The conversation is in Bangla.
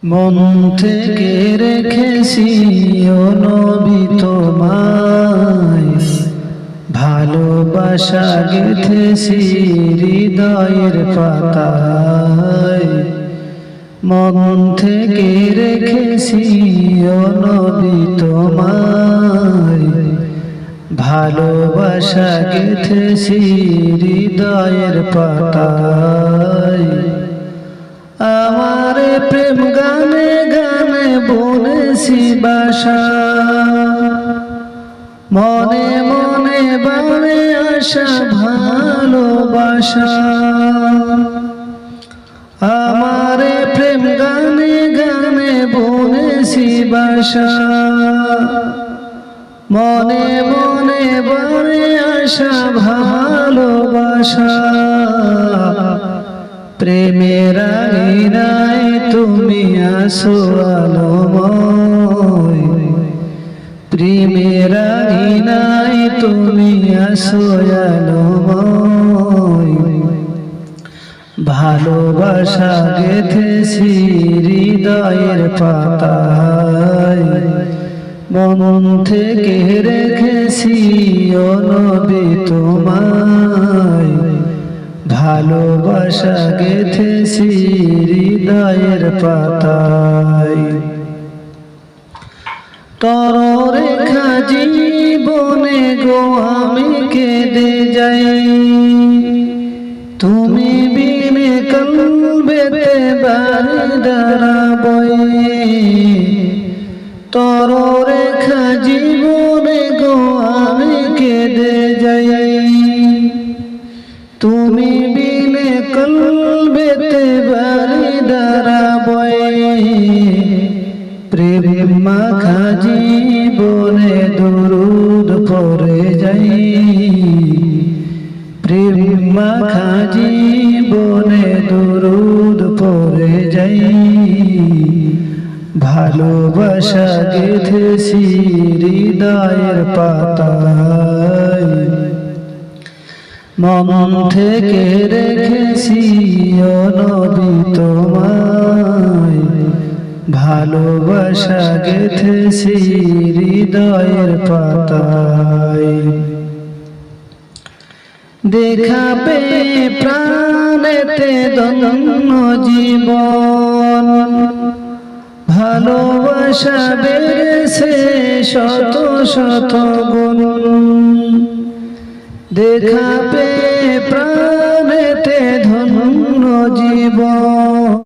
মন থেকে রেখেছি ও নবী তোমায়, ভালোবাসা গেঁথেছি হৃদয়ের পাতায়। মন থেকে রেখেছি ও নবী তোমায়, ভালোবাসা গেঁথেছি হৃদয়ের পাতায়। আমার প্রেম গানে গানে বলেছি বাসা, মনে মনে বানে আসা ভালোবাসা। আমার প্রেম গানে গানে বলেছি বাসা, মনে মনে বানে আসা ভালোবাসা। প্রেমের আঙিনায় তুমি আসো আলোময়, প্রেমের আঙিনায় তুমি আসো আলোময়। ভালোবাসা গেঁথেছি হৃদয়ের পাতায়, মন থেকে রেখেছি ও নবী তোমায়, ভালোবাসা গেঁথেছি হৃদয়ের পাতায়। তররেখা জীবনে গো আমি কেঁদে যাই, তুমি বিনে কলবেতে বাড়ি দাঁড়াবই। তররেখা জীবনে গো আমি কেঁদে যাই, তুমি বিনে কলবেতে বাড়ি দাঁড়াবই। প্রেম মাখা জীবনে দরুদ পড়ে যাই, প্রেম মাখা জীবনে দরুদ পড়ে যাই। ভালোবাসা গেঁথেছি হৃদয়ের পাতায়, মন থেকে রেখেছি ও নবী তোমায়, ভালোবাসা গেঁথেছি হৃদয়ের পাতায়। দেখা পেয়ে প্রাণেতে ধন্য জীবন, ভালোবাসা বেড়েছে শত শত গুণ। দেখা পেয়ে প্রাণেতে ধন্য জীবন,